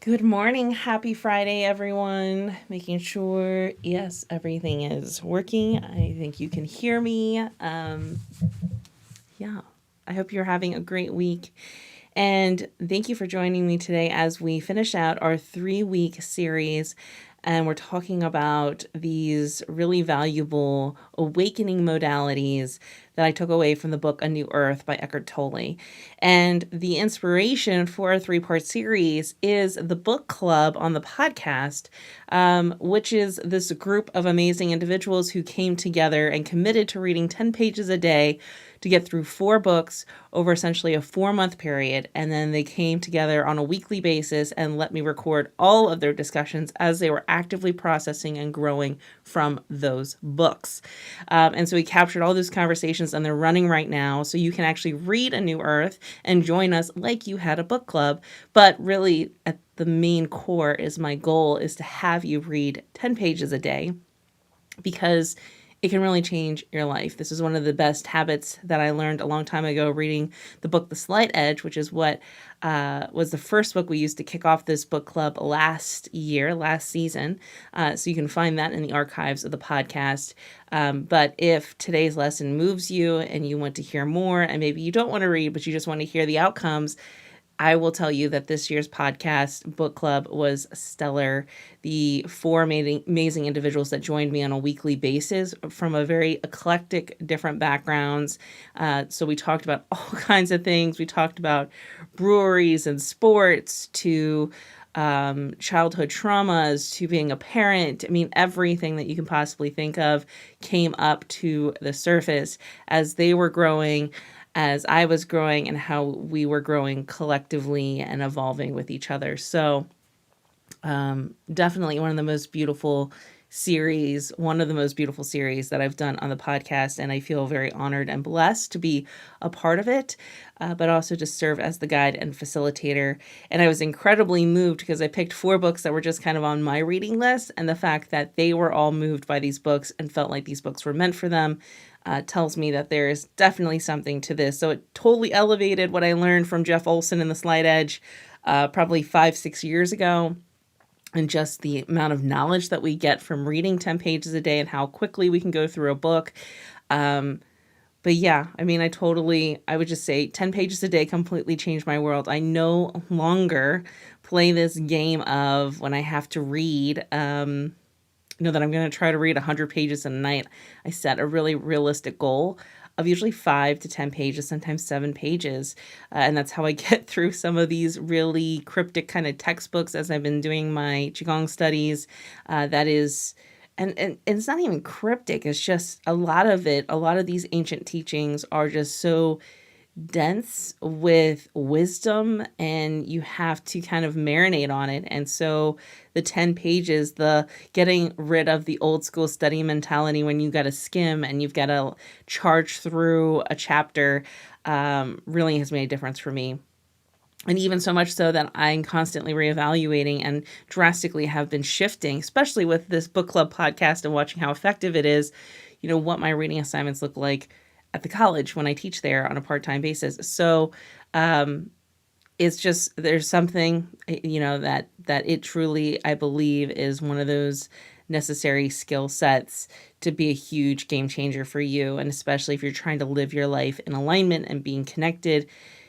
Good morning. Happy Friday, everyone. Making sure, yes, everything is working. I think you can hear me. Yeah, I hope you're having a great week. And thank you for joining me today as we finish out our 3-week series. And we're talking about these really valuable awakening modalities that I took away from the book A New Earth by Eckhart Tolle. And the inspiration for a 3-part series is the book club on the podcast, which is this group of amazing individuals who came together and committed to reading 10 pages a day to get through 4 books over essentially a 4-month period. And then they came together on a weekly basis and let me record all of their discussions as they were actively processing and growing from those books. And so we captured all those conversations and they're running right now. So you can actually read A New Earth and join us like you had a book club. But really, at the main core is my goal is to have you read 10 pages a day, because it can really change your life. This is one of the best habits that I learned a long time ago reading the book The Slight Edge, which is what was the first book we used to kick off this book club last season. So you can find that in the archives of the podcast. But if today's lesson moves you and you want to hear more, and maybe you don't want to read, but you just want to hear the outcomes, I will tell you that this year's podcast book club was stellar. The 4 amazing individuals that joined me on a weekly basis from a very eclectic, different backgrounds. So we talked about all kinds of things. We talked about breweries and sports to childhood traumas to being a parent. I mean, everything that you can possibly think of came up to the surface as they were growing, as I was growing, and how we were growing collectively and evolving with each other. So definitely one of the most beautiful series that I've done on the podcast. And I feel very honored and blessed to be a part of it, but also to serve as the guide and facilitator. And I was incredibly moved because I picked 4 books that were just kind of on my reading list. And the fact that they were all moved by these books and felt like these books were meant for them tells me that there is definitely something to this. So it totally elevated what I learned from Jeff Olson in The Slight Edge probably 5-6 years ago. And just the amount of knowledge that we get from reading 10 pages a day and how quickly we can go through a book. But yeah, I mean, I would just say 10 pages a day completely changed my world. I no longer play this game of when I have to read, that I'm going to try to read 100 pages in a night. I set a really realistic goal of usually 5 to 10 pages, sometimes 7 pages. And that's how I get through some of these really cryptic kind of textbooks as I've been doing my Qigong studies. That is, and it's not even cryptic. It's just a lot of these ancient teachings are just so dense with wisdom, and you have to kind of marinate on it. And so the 10 pages, the getting rid of the old school study mentality when you got to skim and you've got to charge through a chapter, really has made a difference for me. And even so much so that I'm constantly reevaluating and drastically have been shifting, especially with this book club podcast and watching how effective it is, what my reading assignments look like at the college when I teach there on a part-time basis. So it's just, there's something, that it truly, I believe, is one of those necessary skill sets to be a huge game changer for you. And especially if you're trying to live your life in alignment and being connected,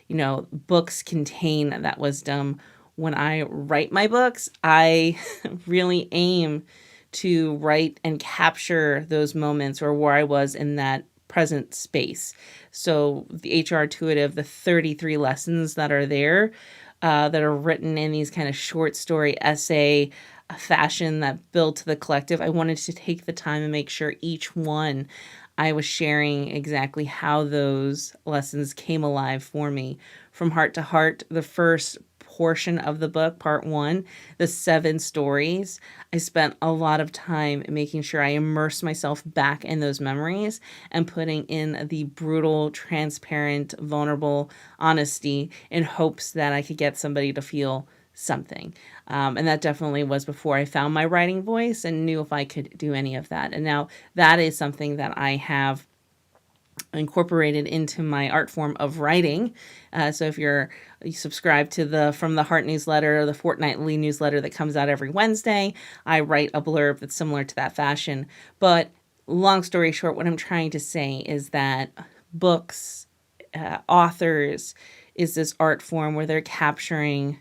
books contain that wisdom. When I write my books, I really aim to write and capture those moments or where I was in that present space. So the HRart intuitive, the 33 lessons that are there, that are written in these kind of short story essay fashion that build to the collective, I wanted to take the time and make sure each one I was sharing exactly how those lessons came alive for me. From Heart to Heart, the first portion of the book, part 1, the 7 stories, I spent a lot of time making sure I immersed myself back in those memories and putting in the brutal, transparent, vulnerable honesty in hopes that I could get somebody to feel something. And that definitely was before I found my writing voice and knew if I could do any of that. And now that is something that I have incorporated into my art form of writing. So if you subscribe to the From The HRart newsletter, the fortnightly newsletter that comes out every Wednesday, I write a blurb that's similar to that fashion. But long story short, what I'm trying to say is that books, authors, is this art form where they're capturing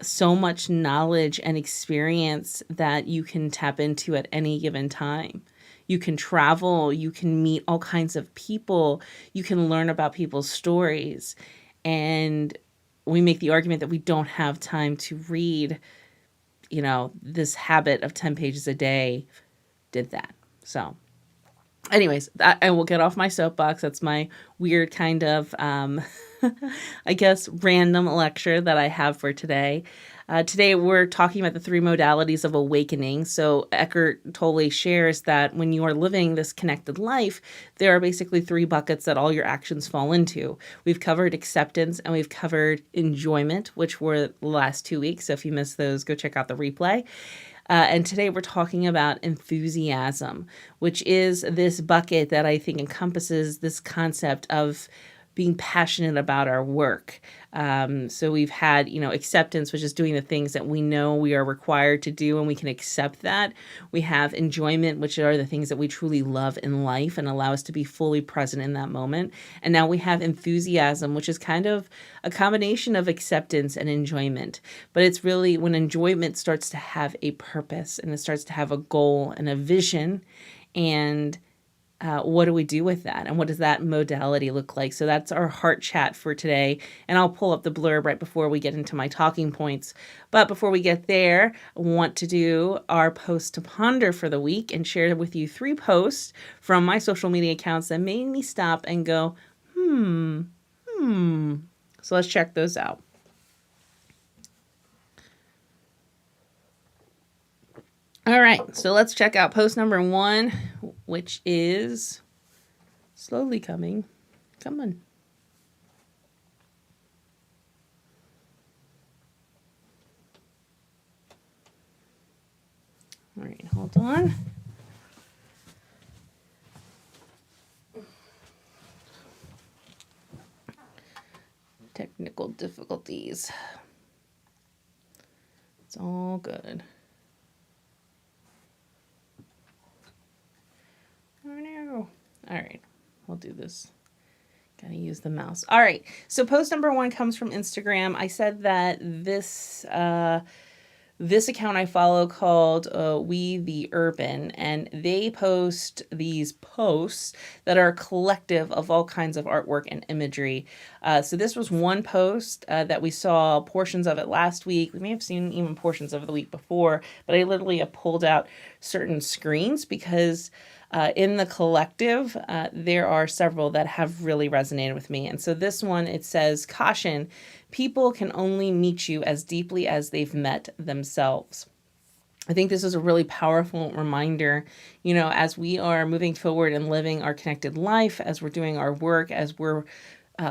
so much knowledge and experience that you can tap into at any given time. You can travel, you can meet all kinds of people, you can learn about people's stories. And we make the argument that we don't have time to read, this habit of 10 pages a day did that. So anyways, I will get off my soapbox. That's my weird kind of, I guess, random lecture that I have for today. Today, we're talking about the 3 modalities of awakening. So Eckhart Tolle shares that when you are living this connected life, there are basically 3 buckets that all your actions fall into. We've covered acceptance and we've covered enjoyment, which were the last 2 weeks. So if you missed those, go check out the replay. And today we're talking about enthusiasm, which is this bucket that I think encompasses this concept of being passionate about our work. So we've had, acceptance, which is doing the things that we know we are required to do and we can accept that. We have enjoyment, which are the things that we truly love in life and allow us to be fully present in that moment. And now we have enthusiasm, which is kind of a combination of acceptance and enjoyment. But it's really when enjoyment starts to have a purpose and it starts to have a goal and a vision, and what do we do with that? And what does that modality look like? So that's our heart chat for today. And I'll pull up the blurb right before we get into my talking points. But before we get there, I want to do our post to ponder for the week and share with you 3 posts from my social media accounts that made me stop and go, So let's check those out. All right, so let's check out post number 1, which is slowly coming. Come on. All right, hold on. Technical difficulties. It's all good. Oh no. All right, we'll do this. Gotta use the mouse. All right, so post number 1 comes from Instagram. I said that this account I follow called We the Urban, and they post these posts that are a collective of all kinds of artwork and imagery. So this was one post that we saw portions of it last week. We may have seen even portions of it the week before, but I literally have pulled out certain screens because in the collective, there are several that have really resonated with me. And so this one, it says, caution, people can only meet you as deeply as they've met themselves. I think this is a really powerful reminder, as we are moving forward and living our connected life, as we're doing our work, as we're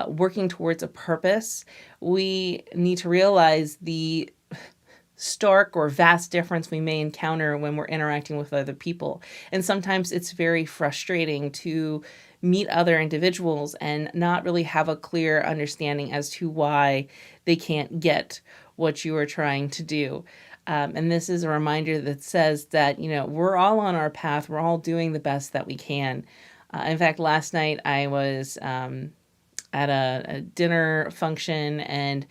working towards a purpose, we need to realize the stark or vast difference we may encounter when we're interacting with other people. And sometimes it's very frustrating to meet other individuals and not really have a clear understanding as to why they can't get what you are trying to do. And this is a reminder that says that, we're all on our path. We're all doing the best that we can. In fact, last night I was at a dinner function, and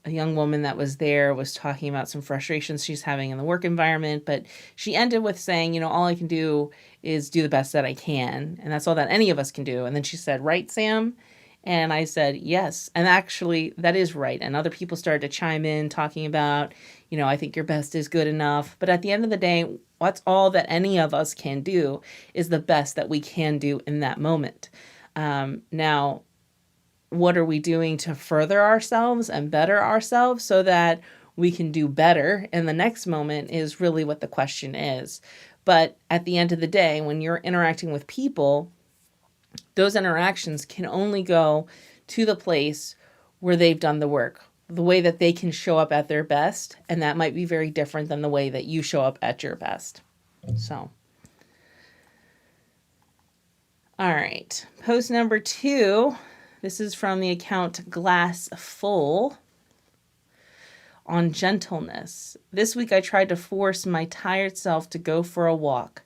a young woman that was there was talking about some frustrations she's having in the work environment, but she ended with saying, all I can do is do the best that I can. And that's all that any of us can do. And then she said, right, Sam? And I said, yes. And actually, that is right. And other people started to chime in talking about, I think your best is good enough. But at the end of the day, what's all that any of us can do is the best that we can do in that moment. Now, what are we doing to further ourselves and better ourselves so that we can do better in the next moment is really what the question is. But at the end of the day, when you're interacting with people, those interactions can only go to the place where they've done the work, the way that they can show up at their best. And that might be very different than the way that you show up at your best. So All right. Post number 2. This is from the account Glass Full on gentleness. This week I tried to force my tired self to go for a walk.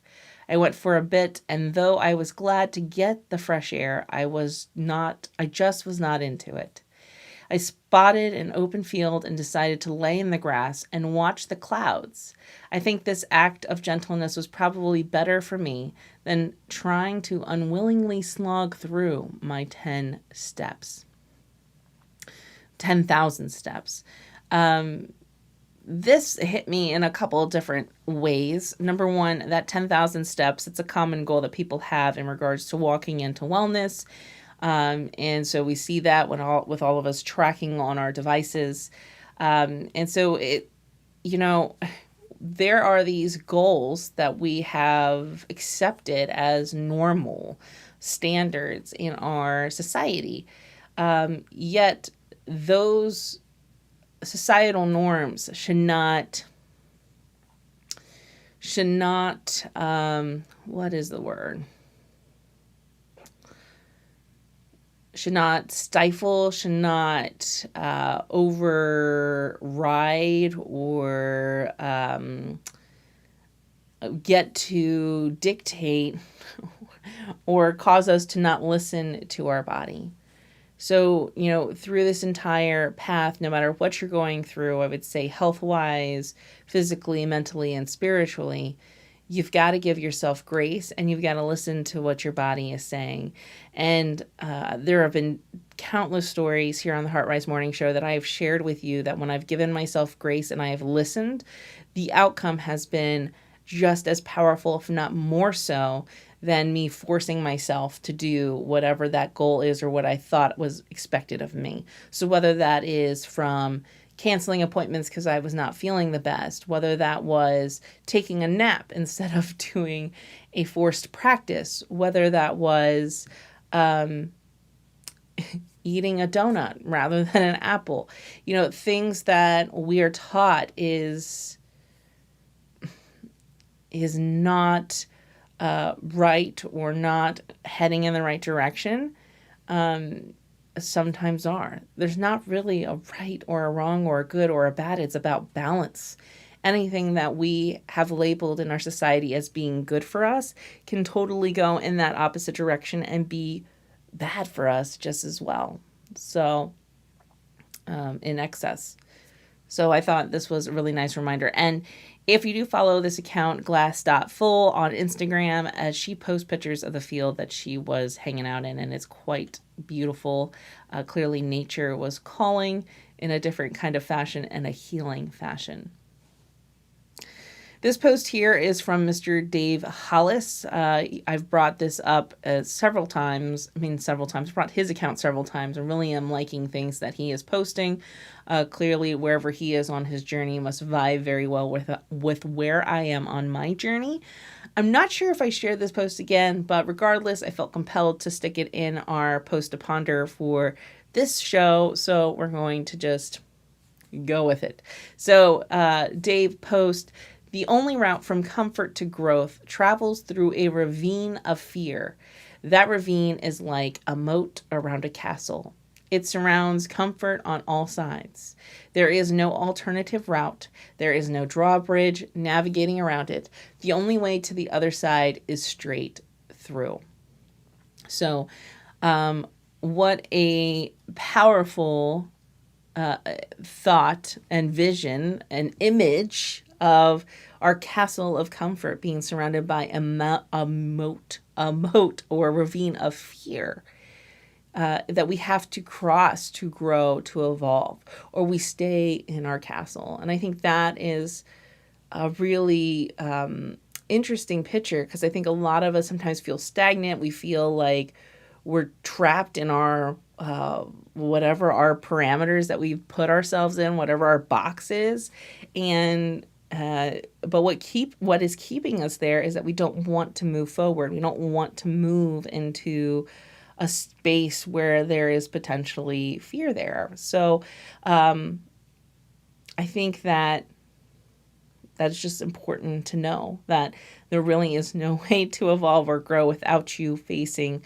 I went for a bit, and though I was glad to get the fresh air, I just was not into it. I spotted an open field and decided to lay in the grass and watch the clouds. I think this act of gentleness was probably better for me than trying to unwillingly slog through my 10,000 steps. This hit me in a couple of different ways. Number one, that 10,000 steps, it's a common goal that people have in regards to walking into wellness. And so we see that with all of us tracking on our devices. And so there are these goals that we have accepted as normal standards in our society. Yet those societal norms should not, what is the word? Should not stifle, should not override or get to dictate or cause us to not listen to our body. So, through this entire path, no matter what you're going through, I would say health-wise, physically, mentally, and spiritually, you've got to give yourself grace and you've got to listen to what your body is saying. And there have been countless stories here on the HRart Rise Morning Show that I have shared with you that when I've given myself grace and I have listened, the outcome has been just as powerful, if not more so, than me forcing myself to do whatever that goal is or what I thought was expected of me. So whether that is from canceling appointments because I was not feeling the best, whether that was taking a nap instead of doing a forced practice, whether that was eating a donut rather than an apple, things that we are taught is not right or not heading in the right direction, sometimes are. There's not really a right or a wrong or a good or a bad. It's about balance. Anything that we have labeled in our society as being good for us can totally go in that opposite direction and be bad for us just as well. So, in excess. So I thought this was a really nice reminder. And if you do follow this account, glass.full on Instagram, as she posts pictures of the field that she was hanging out in, and it's quite beautiful. Clearly nature was calling in a different kind of fashion and a healing fashion. This post here is from Mr. Dave Hollis. I've brought this up several times. Brought his account several times. I really am liking things that he is posting. Clearly, wherever he is on his journey must vibe very well with where I am on my journey. I'm not sure if I shared this post again, but regardless, I felt compelled to stick it in our post to ponder for this show. So we're going to just go with it. So Dave posts, "The only route from comfort to growth travels through a ravine of fear. That ravine is like a moat around a castle. It surrounds comfort on all sides. There is no alternative route. There is no drawbridge navigating around it. The only way to the other side is straight through." So, what a powerful thought and vision and image of our castle of comfort being surrounded by a moat or a ravine of fear that we have to cross to grow, to evolve, or we stay in our castle. And I think that is a really interesting picture, because I think a lot of us sometimes feel stagnant. We feel like we're trapped in our whatever our parameters that we've put ourselves in, whatever our box is. And but what is keeping us there is that we don't want to move forward. We don't want to move into a space where there is potentially fear there. So I think that That's just important to know, that there really is no way to evolve or grow without you facing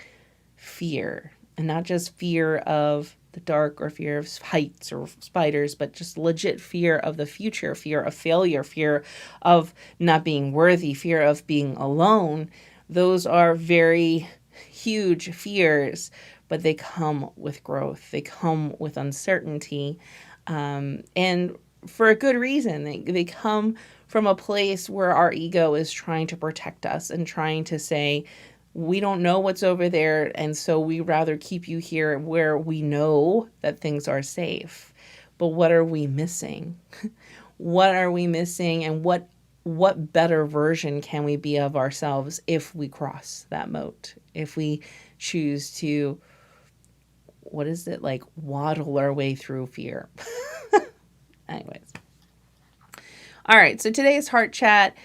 fear. And not just fear of the dark or fear of heights or spiders, but just legit fear of the future, fear of failure, fear of not being worthy, fear of being alone. Those are very huge fears, but they come with growth. They come with uncertainty. And for a good reason. They come from a place where our ego is trying to protect us and trying to say, we don't know what's over there, and so we rather keep you here where we know that things are safe. But what are we missing? What are we missing, and what better version can we be of ourselves if we cross that moat? If we choose to, waddle our way through fear. Anyways. All right, so today's Heart Chat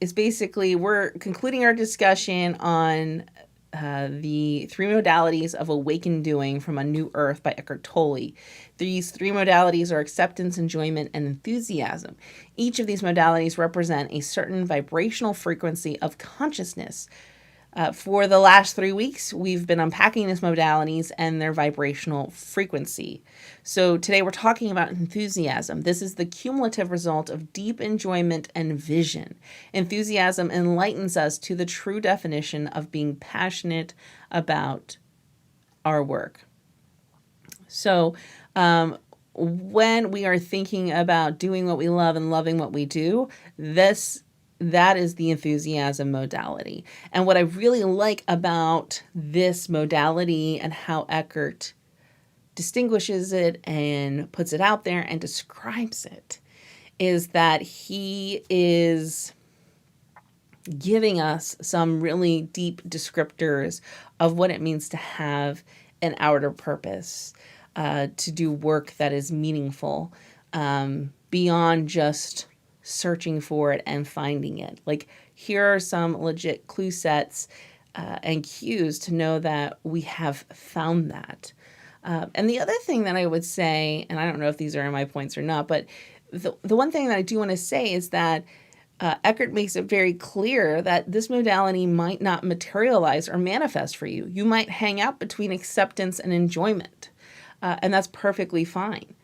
is basically, we're concluding our discussion on the 3 modalities of awakened doing from A New Earth by Eckhart Tolle. These 3 modalities are acceptance, enjoyment, and enthusiasm. Each of these modalities represent a certain vibrational frequency of consciousness. For the last 3 weeks, we've been unpacking these modalities and their vibrational frequency. So today we're talking about enthusiasm. This is the cumulative result of deep enjoyment and vision. Enthusiasm enlightens us to the true definition of being passionate about our work. So when we are thinking about doing what we love and loving what we do, that is the enthusiasm modality. And what I really like about this modality and how Eckhart distinguishes it and puts it out there and describes it is that he is giving us some really deep descriptors of what it means to have an outer purpose, to do work that is meaningful, beyond just searching for it and finding it. Like, here are some legit clue sets and cues to know that we have found that. And the other thing that I would say, and I don't know if these are in my points or not, but the one thing that I do want to say is that Eckhart makes it very clear that this modality might not materialize or manifest for you. You might hang out between acceptance and enjoyment, and that's perfectly fine.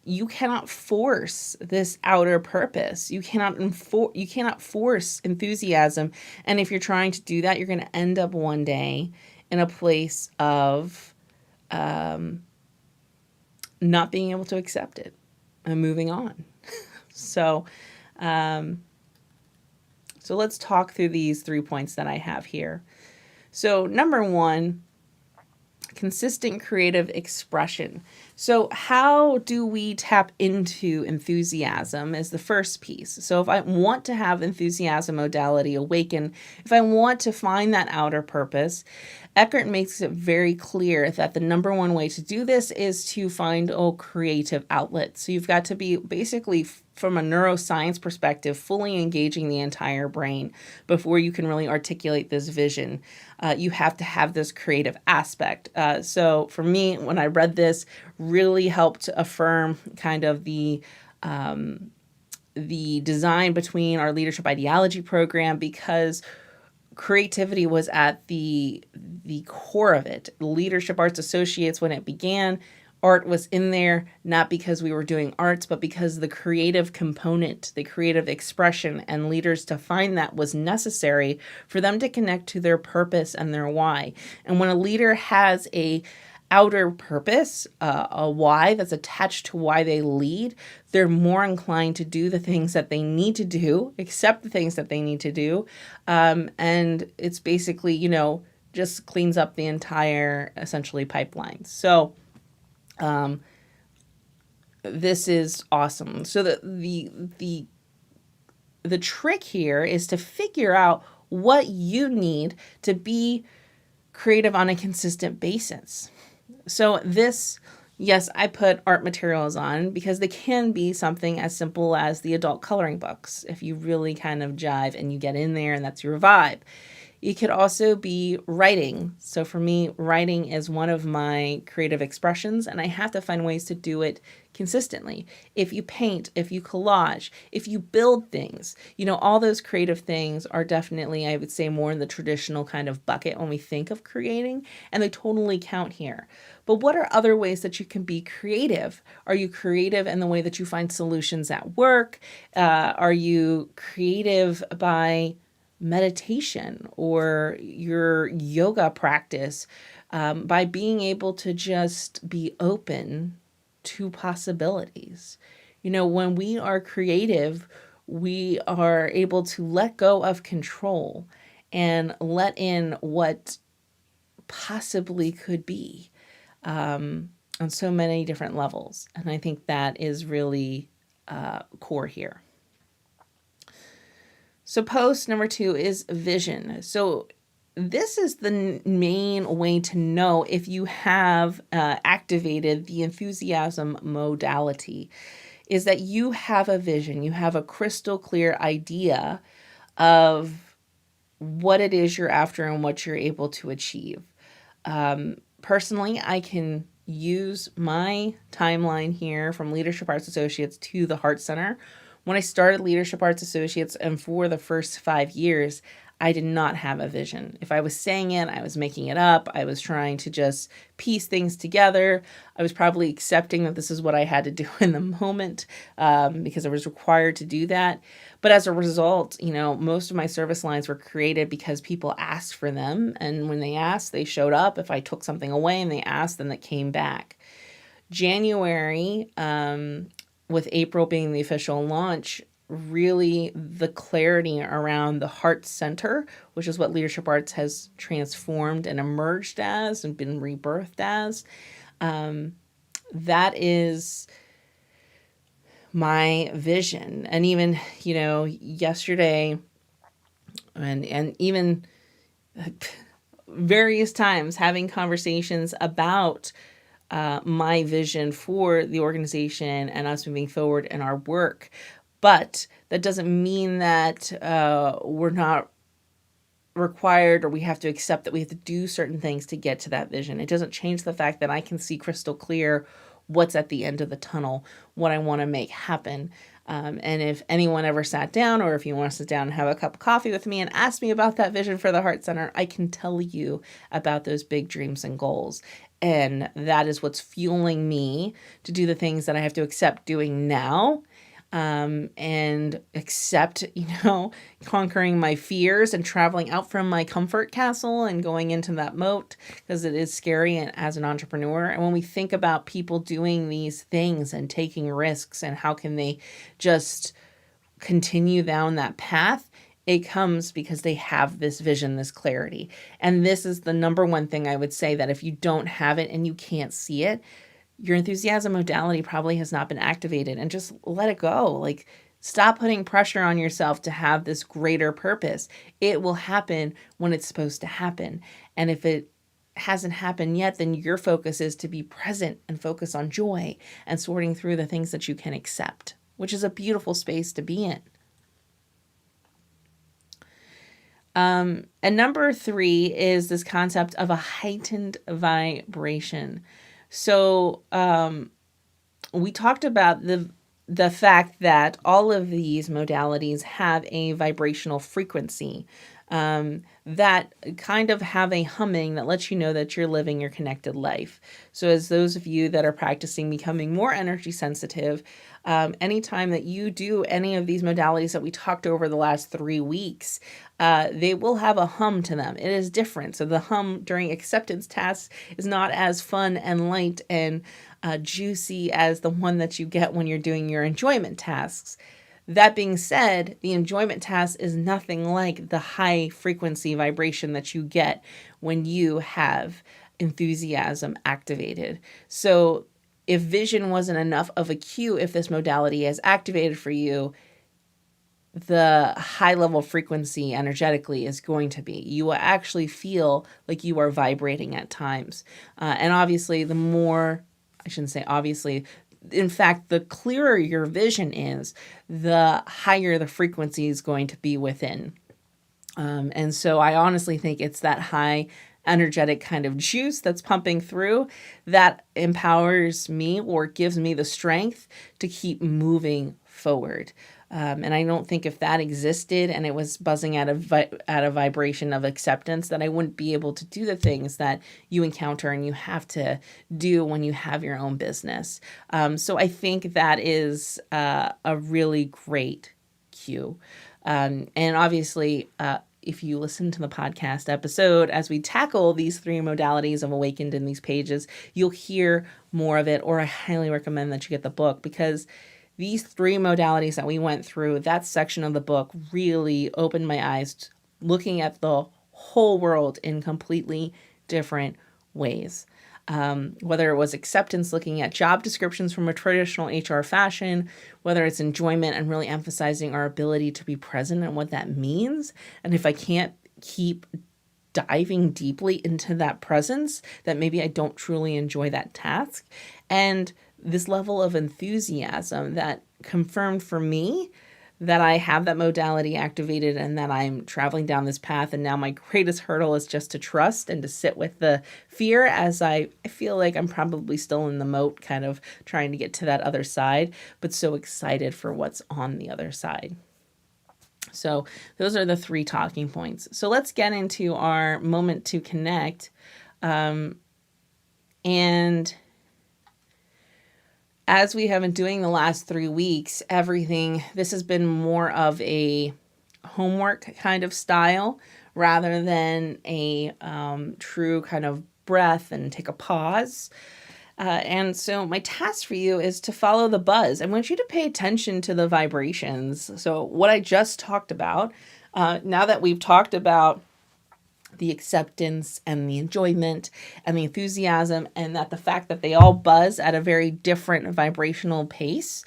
You cannot force this outer purpose. You cannot force enthusiasm. And if you're trying to do that, you're going to end up one day in a place of not being able to accept it and moving on. So let's talk through these 3 points that I have here. So number 1, consistent creative expression. So how do we tap into enthusiasm is the first piece. So if I want to have enthusiasm modality awaken, if I want to find that outer purpose, Eckhart makes it very clear that the number 1 way to do this is to find a creative outlet. So you've got to be basically, from a neuroscience perspective, fully engaging the entire brain before you can really articulate this vision. You have to have this creative aspect. So for me, when I read this, really helped affirm kind of the design between our leadership ideology program, because creativity was at the core of it. Leadership Arts Associates, when it began, art was in there, not because we were doing arts, but because the creative component, the creative expression, and leaders to find that was necessary for them to connect to their purpose and their why. And when a leader has a outer purpose, a why that's attached to why they lead, they're more inclined to do the things that they need to do, accept the things that they need to do. And it's basically, just cleans up the entire, essentially, pipeline. So this is awesome. So the trick here is to figure out what you need to be creative on a consistent basis. So this, yes, I put art materials on because they can be something as simple as the adult coloring books. If you really kind of jive and you get in there and that's your vibe. It could also be writing. So for me, writing is one of my creative expressions, and I have to find ways to do it consistently. If you paint, if you collage, if you build things, all those creative things are definitely, I would say, more in the traditional kind of bucket when we think of creating, and they totally count here. But what are other ways that you can be creative? Are you creative in the way that you find solutions at work? Are you creative by meditation or your yoga practice, by being able to just be open to possibilities? When we are creative, we are able to let go of control and let in what possibly could be, on so many different levels. And I think that is really core here. So post number 2 is vision. So this is the main way to know if you have activated the enthusiasm modality, is that you have a vision, you have a crystal clear idea of what it is you're after and what you're able to achieve. Personally, I can use my timeline here from Leadership Arts Associates to the Heart Center. When I started Leadership Arts Associates, and for the first 5 years, I did not have a vision. If I was saying it, I was making it up. I was trying to just piece things together. I was probably accepting that this is what I had to do in the moment, because I was required to do that. But as a result, most of my service lines were created because people asked for them. And when they asked, they showed up. If I took something away and they asked, then it came back. January, with April being the official launch, really the clarity around the Heart Center, which is what Leadership Arts has transformed and emerged as and been rebirthed as. That is my vision. And even, yesterday and even various times having conversations about my vision for the organization and us moving forward in our work. But that doesn't mean that we're not required, or we have to accept that we have to do certain things to get to that vision. It doesn't change the fact that I can see crystal clear what's at the end of the tunnel, what I want to make happen. And if anyone ever sat down, or if you want to sit down and have a cup of coffee with me and ask me about that vision for the Heart Center, I can tell you about those big dreams and goals. And that is what's fueling me to do the things that I have to accept doing now, and accept, conquering my fears and traveling out from my comfort castle and going into that moat, because it is scary as an entrepreneur. And when we think about people doing these things and taking risks and how can they just continue down that path, it comes because they have this vision, this clarity. And this is the number one thing I would say, that if you don't have it and you can't see it, your enthusiasm modality probably has not been activated, and just let it go. Like, stop putting pressure on yourself to have this greater purpose. It will happen when it's supposed to happen. And if it hasn't happened yet, then your focus is to be present and focus on joy and sorting through the things that you can accept, which is a beautiful space to be in. And number 3 is this concept of a heightened vibration. So we talked about the fact that all of these modalities have a vibrational frequency, that kind of have a humming that lets you know that you're living your connected life. So as those of you that are practicing becoming more energy sensitive, anytime that you do any of these modalities that we talked over the last 3 weeks, they will have a hum to them. It is different. So the hum during acceptance tasks is not as fun and light and juicy as the one that you get when you're doing your enjoyment tasks. That being said, the enjoyment task is nothing like the high frequency vibration that you get when you have enthusiasm activated. So if vision wasn't enough of a cue, if this modality is activated for you, the high level frequency energetically is going to be. You will actually feel like you are vibrating at times. And obviously, in fact, the clearer your vision is, the higher the frequency is going to be within. And so I honestly think it's that high energetic kind of juice that's pumping through that empowers me or gives me the strength to keep moving forward. And I don't think if that existed and it was buzzing at a vibration of acceptance, that I wouldn't be able to do the things that you encounter and you have to do when you have your own business. So I think that is a really great cue. And obviously, if you listen to the podcast episode, as we tackle these 3 modalities of awakened in these pages, you'll hear more of it, or I highly recommend that you get the book, because these 3 modalities that we went through, that section of the book really opened my eyes, looking at the whole world in completely different ways. Whether it was acceptance, looking at job descriptions from a traditional HR fashion, whether it's enjoyment and really emphasizing our ability to be present and what that means. And if I can't keep diving deeply into that presence, that maybe I don't truly enjoy that task. And this level of enthusiasm that confirmed for me that I have that modality activated and that I'm traveling down this path. And now my greatest hurdle is just to trust and to sit with the fear, as I feel like I'm probably still in the moat, kind of trying to get to that other side, but so excited for what's on the other side. So those are the 3 talking points. So let's get into our moment to connect. And as we have been doing the last 3 weeks, this has been more of a homework kind of style rather than a true kind of breath and take a pause. And so my task for you is to follow the buzz. I want you to pay attention to the vibrations. So what I just talked about, now that we've talked about the acceptance and the enjoyment and the enthusiasm, and that the fact that they all buzz at a very different vibrational pace,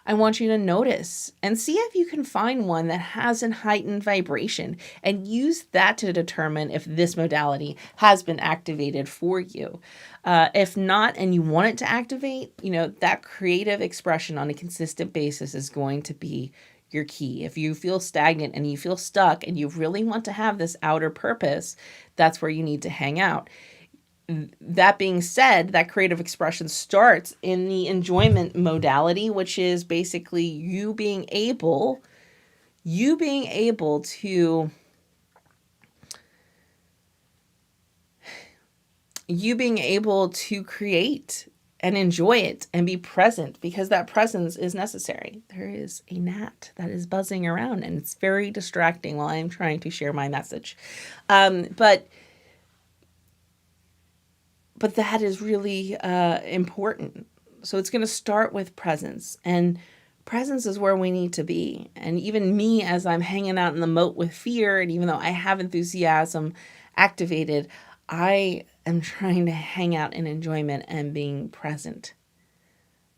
I want you to notice and see if you can find one that has a heightened vibration and use that to determine if this modality has been activated for you. If not, and you want it to activate, that creative expression on a consistent basis is going to be your key. If you feel stagnant and you feel stuck and you really want to have this outer purpose, that's where you need to hang out. That being said, that creative expression starts in the enjoyment modality, which is basically you being able to create and enjoy it and be present, because that presence is necessary. There is a gnat that is buzzing around and it's very distracting while I'm trying to share my message. But that is really important. So it's going to start with presence, and presence is where we need to be. And even me, as I'm hanging out in the moat with fear, and even though I have enthusiasm activated, I am trying to hang out in enjoyment and being present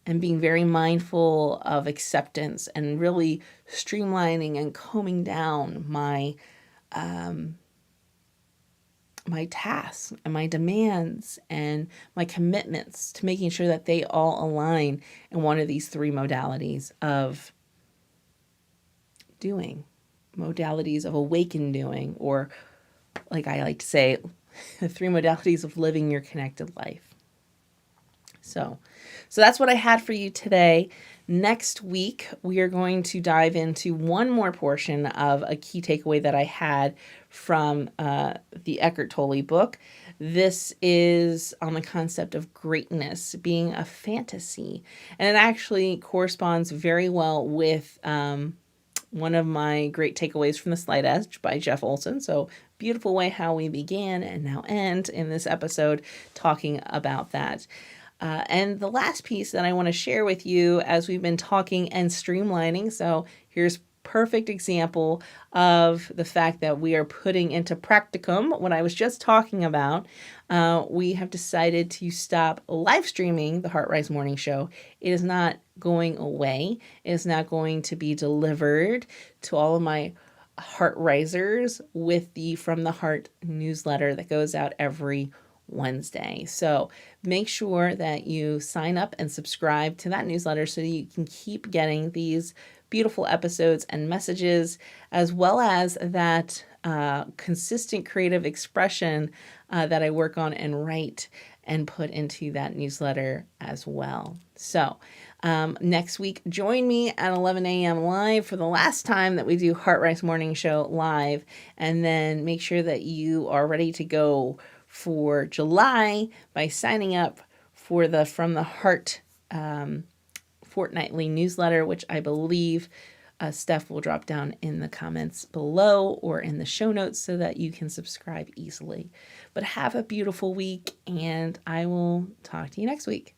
and being very mindful of acceptance and really streamlining and combing down my tasks and my demands and my commitments to making sure that they all align in one of these 3 modalities of doing, modalities of awakened doing, or like I like to say, the 3 modalities of living your connected life. So that's what I had for you today. Next week, we are going to dive into one more portion of a key takeaway that I had from the Eckhart Tolle book. This is on the concept of greatness being a fantasy. And it actually corresponds very well with one of my great takeaways from The Slight Edge by Jeff Olson. So beautiful way how we began and now end in this episode talking about that. And the last piece that I want to share with you, as we've been talking and streamlining. So here's perfect example of the fact that we are putting into practicum what I was just talking about. We have decided to stop live streaming the HRart Rise Morning show. It is not going away. It is not going to be delivered to all of my Heart Risers with the From The HRart newsletter that goes out every Wednesday. So make sure that you sign up and subscribe to that newsletter so that you can keep getting these beautiful episodes and messages, as well as that consistent creative expression that I work on and write and put into that newsletter as well. So next week, join me at 11 a.m. live for the last time that we do HRart Rise Morning Show live. And then make sure that you are ready to go for July by signing up for the From The HRart fortnightly newsletter, which I believe Steph will drop down in the comments below or in the show notes so that you can subscribe easily. But have a beautiful week, and I will talk to you next week.